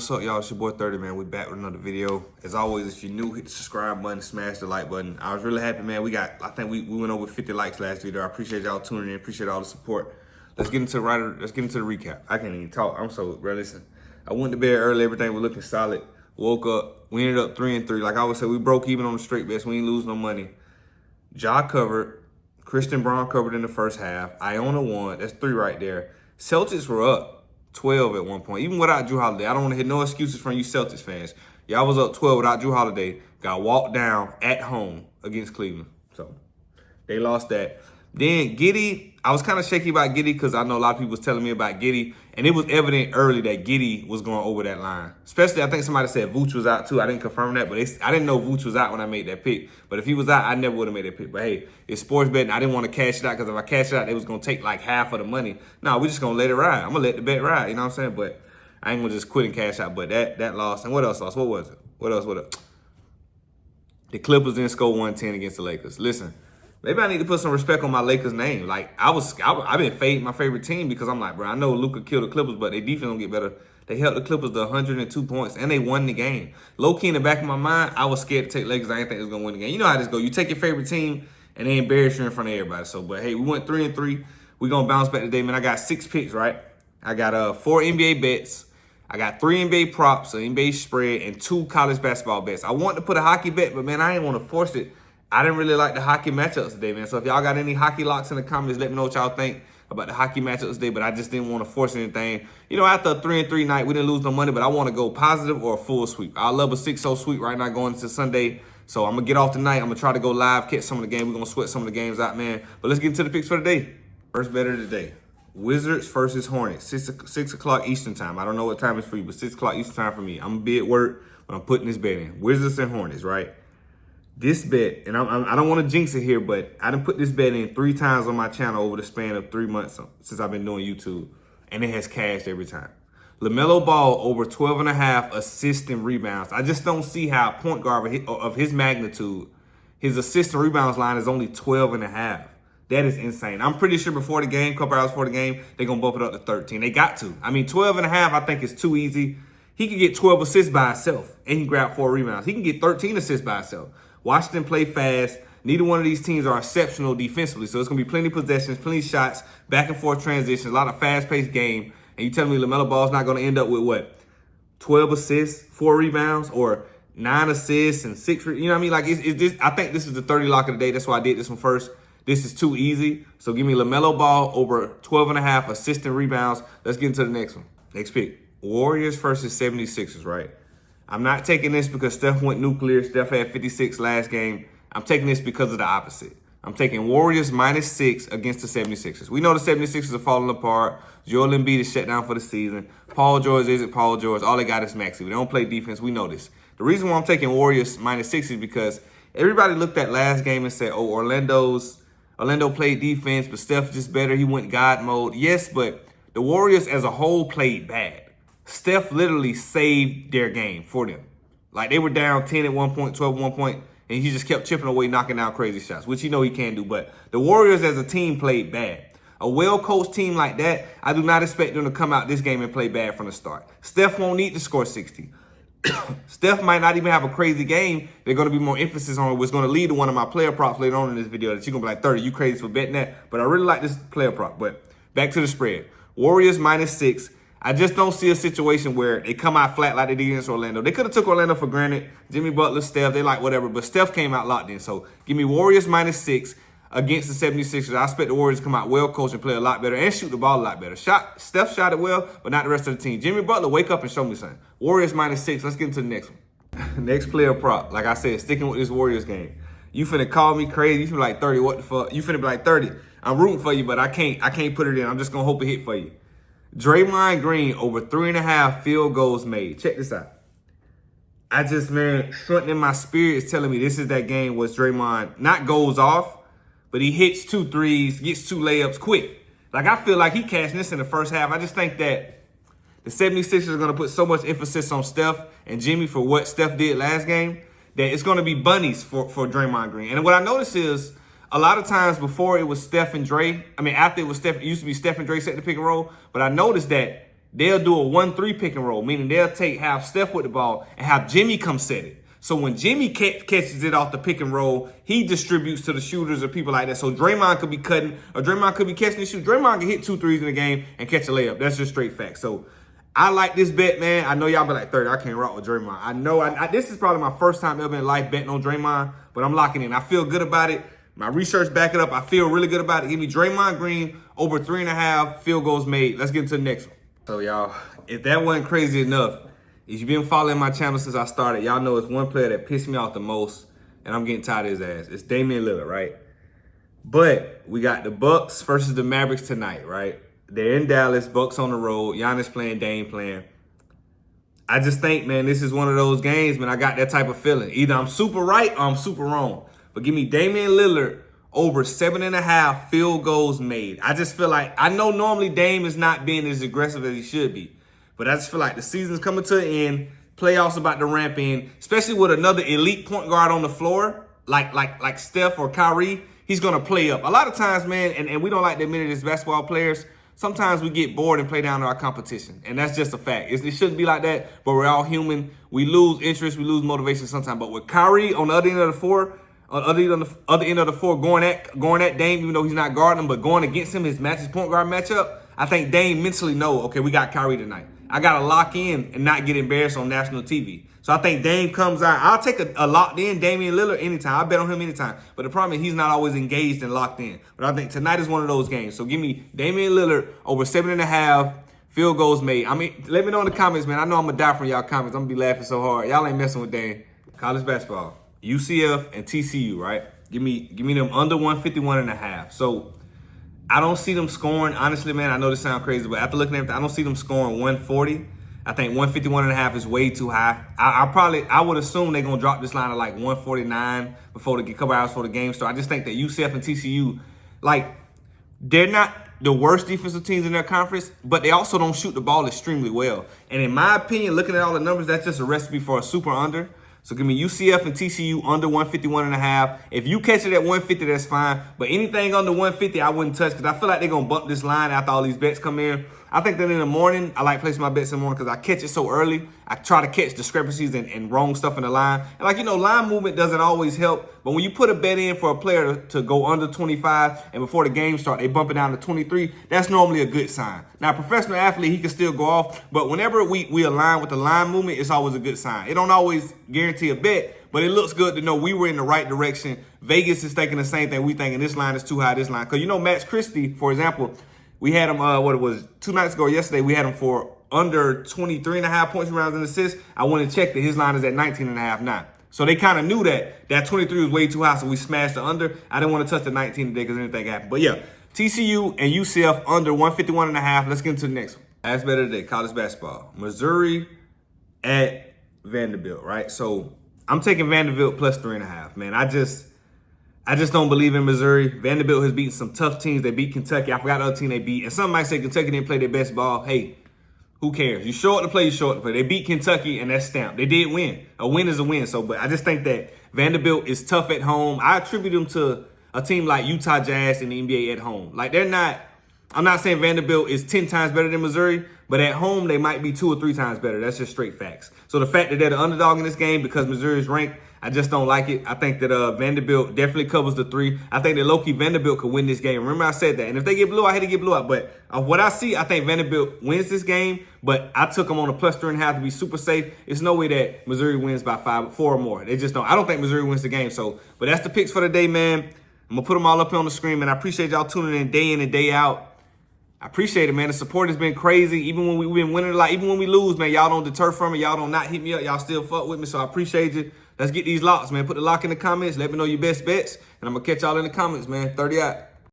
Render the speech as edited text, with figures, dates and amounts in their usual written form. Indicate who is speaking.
Speaker 1: What's up, y'all? It's your boy 30, man. We back with another video. As always, if you're new, hit the subscribe button, smash the like button. I was really happy, man. I think we went over 50 likes last video. I appreciate y'all tuning in. Appreciate all the support. Let's get into the recap. I can't even talk. I'm so, bro, listen. I went to bed early. Everything was looking solid. Woke up. We ended up 3-3. Like I always say, we broke even on the straight bets. We ain't lose no money. Ja covered. Christian Braun covered in the first half. Iona won. That's 3 right there. Celtics were up 12 at one point, even without Drew Holiday. I don't want to hear no excuses from you Celtics fans. Y'all was up 12 without Drew Holiday. Got walked down at home against Cleveland. So they lost that. Then Giddey, I was kind of shaky about Giddey because I know a lot of people was telling me about Giddey. And it was evident early that Giddey was going over that line. Especially, I think somebody said Vooch was out too. I didn't confirm that, but I didn't know Vooch was out when I made that pick. But if he was out, I never would have made that pick. But hey, it's sports betting. I didn't want to cash it out because if I cash it out, they was going to take like half of the money. No, we're just going to let it ride. I'm going to let the bet ride. You know what I'm saying? But I ain't going to just quit and cash out. But that lost. And what else lost? What was it? What else? The Clippers didn't score 110 against the Lakers. Listen. Maybe I need to put some respect on my Lakers name. Like, I've been fading my favorite team because I'm like, bro, I know Luka killed the Clippers, but their defense don't get better. They held the Clippers to 102 points, and they won the game. Low-key in the back of my mind, I was scared to take Lakers. I didn't think they was going to win the game. You know how this go. You take your favorite team, and they embarrass you in front of everybody. So, but hey, we went 3-3. We're going to bounce back today, man. I got 6 picks, right? I got 4 NBA bets. I got 3 NBA props, an NBA spread, and 2 college basketball bets. I wanted to put a hockey bet, but, man, I didn't want to force it. I didn't really like the hockey matchups today, man. So if y'all got any hockey locks in the comments, let me know what y'all think about the hockey matchups today. But I just didn't want to force anything. You know, after a 3-3 night, we didn't lose no money, but I want to go positive or a full sweep. I love a 6-0 sweep right now going into Sunday. So I'm going to get off tonight. I'm going to try to go live, catch some of the game. We're going to sweat some of the games out, man. But let's get into the picks for the day. First bet of the day. Wizards versus Hornets, 6 o'clock Eastern time. I don't know what time it's for you, but 6 o'clock Eastern time for me. I'm going to be at work when I'm putting this bet in. Wizards and Hornets, right? This bet, and I don't want to jinx it here, but I done put this bet in 3 times on my channel over the span of 3 months since I've been doing YouTube, and it has cashed every time. Lamelo Ball over 12.5 assists and rebounds. I just don't see how a point guard of his magnitude, his assist and rebounds line is only 12.5. That is insane. I'm pretty sure before the game, a couple hours before the game, they're going to bump it up to 13. They got to. I mean, 12.5 I think is too easy. He could get 12 assists by himself, and he can grab 4 rebounds. He can get 13 assists by himself. Washington play fast. Neither one of these teams are exceptional defensively. So it's going to be plenty of possessions, plenty of shots, back and forth transitions, a lot of fast-paced game. And you telling me LaMelo Ball's not going to end up with what? 12 assists, 4 rebounds, or 9 assists and 6, you know what I mean? Like, I think this is the 30 lock of the day. That's why I did this one first. This is too easy. So give me LaMelo Ball over 12.5 assists and rebounds. Let's get into the next one. Next pick. Warriors versus 76ers, right? I'm not taking this because Steph went nuclear. Steph had 56 last game. I'm taking this because of the opposite. I'm taking Warriors -6 against the 76ers. We know the 76ers are falling apart. Joel Embiid is shut down for the season. Paul George isn't Paul George. All they got is Maxey. They don't play defense. We know this. The reason why I'm taking Warriors -6 is because everybody looked at last game and said, oh, Orlando played defense, but Steph just better. He went God mode. Yes, but the Warriors as a whole played bad. Steph literally saved their game for them. Like, they were down 10 at one point, 12 at one point, and he just kept chipping away, knocking down crazy shots, which you know he can do. But the Warriors as a team played bad. A well-coached team like that, I do not expect them to come out this game and play bad from the start. Steph won't need to score 60. Steph might not even have a crazy game. There's going to be more emphasis on it, which is going to lead to one of my player props later on in this video that you're going to be like, 30, you crazy for betting that? But I really like this player prop. But back to the spread. Warriors -6. I just don't see a situation where they come out flat like they did against Orlando. They could have took Orlando for granted. Jimmy Butler, Steph, they like whatever. But Steph came out locked in. So give me Warriors -6 against the 76ers. I expect the Warriors to come out well coached and play a lot better and shoot the ball a lot better. Steph shot it well, but not the rest of the team. Jimmy Butler, wake up and show me something. Warriors -6. Let's get into the next one. Next player prop. Like I said, sticking with this Warriors game. You finna call me crazy. You finna be like, 30, what the fuck? You finna be like, 30. I'm rooting for you, but I can't put it in. I'm just going to hope it hit for you. Draymond Green over 3.5 field goals made. Check this out. I just, man, something in my spirit is telling me this is that game where Draymond not goes off, but he hits 2 threes, gets 2 layups quick. Like, I feel like he cashed this in the first half. I just think that the 76ers are going to put so much emphasis on Steph and Jimmy for what Steph did last game that it's going to be bunnies for Draymond Green. And what I noticed is a lot of times before it was Steph and Dre, after it was Steph, it used to be Steph and Dre set the pick and roll, but I noticed that they'll do a 1-3 pick and roll, meaning they'll have Steph with the ball and have Jimmy come set it. So when Jimmy catches it off the pick and roll, he distributes to the shooters or people like that. So Draymond could be cutting, or Draymond could be catching the shoot. Draymond can hit 2 threes in the game and catch a layup. That's just straight fact. So I like this bet, man. I know y'all be like, 30, I can't rock with Draymond. I know this is probably my first time ever in life betting on Draymond, but I'm locking in. I feel good about it. My research back it up. I feel really good about it. Give me Draymond Green over 3.5 field goals made. Let's get into the next one. So y'all, if that wasn't crazy enough, if you've been following my channel since I started, y'all know it's one player that pissed me off the most, and I'm getting tired of his ass. It's Damian Lillard, right? But we got the Bucks versus the Mavericks tonight, right? They're in Dallas, Bucks on the road, Giannis playing, Dame playing. I just think, man, this is one of those games, man, I got that type of feeling. Either I'm super right or I'm super wrong. But give me Damian Lillard over 7.5 field goals made. I just feel like, I know normally Dame is not being as aggressive as he should be, but I just feel like the season's coming to an end, playoffs about to ramp in, especially with another elite point guard on the floor, like Steph or Kyrie, he's going to play up. A lot of times, man, and we don't like to admit it as basketball players, sometimes we get bored and play down to our competition, and that's just a fact. It shouldn't be like that, but we're all human. We lose interest, we lose motivation sometimes. But with Kyrie on the other end of the floor, going at Dame, even though he's not guarding him, but going against him, his point guard matchup, I think Dame mentally know, okay, we got Kyrie tonight. I got to lock in and not get embarrassed on national TV. So I think Dame comes out. I'll take a locked in Damian Lillard anytime. I bet on him anytime. But the problem is he's not always engaged and locked in. But I think tonight is one of those games. So give me Damian Lillard over 7.5 field goals made. I mean, let me know in the comments, man. I know I'm going to die from y'all comments. I'm going to be laughing so hard. Y'all ain't messing with Dame. College basketball, UCF and TCU, right? Give me them under 151.5. So I don't see them scoring. Honestly, man, I know this sounds crazy, but after looking at it, I don't see them scoring 140. I think 151.5 is way too high. I would assume they're going to drop this line to like 149 before the couple hours before the game start. I just think that UCF and TCU, like, they're not the worst defensive teams in their conference, but they also don't shoot the ball extremely well. And in my opinion, looking at all the numbers, that's just a recipe for a super under. So give me UCF and TCU under 151.5. If you catch it at 150, that's fine. But anything under 150, I wouldn't touch because I feel like they're going to bump this line after all these bets come in. I think that in the morning, I like placing my bets in the morning because I catch it so early. I try to catch discrepancies and wrong stuff in the line. And like, line movement doesn't always help. But when you put a bet in for a player to go under 25 and before the game starts, they bump it down to 23, that's normally a good sign. Now, a professional athlete, he can still go off. But whenever we align with the line movement, it's always a good sign. It don't always guarantee a bet, but it looks good to know we were in the right direction. Vegas is thinking the same thing we thinking. This line is too high, this line. Because, Max Christie, for example, we had him, 2 nights ago, yesterday, we had him for under 23.5 points, rebounds, and assists. I went and checked it. His line is at 19.5 now. So they kind of knew that 23 was way too high, so we smashed the under. I didn't want to touch the 19 today because anything happened. But yeah, TCU and UCF under 151.5. Let's get into the next one. Last bet of the day, college basketball. Missouri at Vanderbilt, right? So I'm taking Vanderbilt plus 3.5, man. I just don't believe in Missouri. Vanderbilt has beaten some tough teams. They beat Kentucky. I forgot the other team they beat. And some might say Kentucky didn't play their best ball. Hey, who cares? You show up to play, you show up to play. They beat Kentucky, and that's stamped. They did win. A win is a win. So, but I just think that Vanderbilt is tough at home. I attribute them to a team like Utah Jazz in the NBA at home. Like, I'm not saying Vanderbilt is 10 times better than Missouri, but at home, they might be 2 or 3 times better. That's just straight facts. So the fact that they're the underdog in this game because Missouri is ranked, I just don't like it. I think that Vanderbilt definitely covers the 3. I think that low-key Vanderbilt could win this game. Remember I said that. And if they get blew out, I hate to get blew out. But what I see, I think Vanderbilt wins this game. But I took them on a plus 3.5 to be super safe. It's no way that Missouri wins by 4 or more. They just don't. I don't think Missouri wins the game. So, but that's the picks for the day, man. I'm going to put them all up here on the screen, man. I appreciate y'all tuning in and day out. I appreciate it, man. The support has been crazy. Even when we've been winning a lot, even when we lose, man, y'all don't deter from it. Y'all don't not hit me up. Y'all still fuck with me. So I appreciate you. Let's get these locks, man. Put the lock in the comments. Let me know your best bets. And I'm going to catch y'all in the comments, man. 30 out.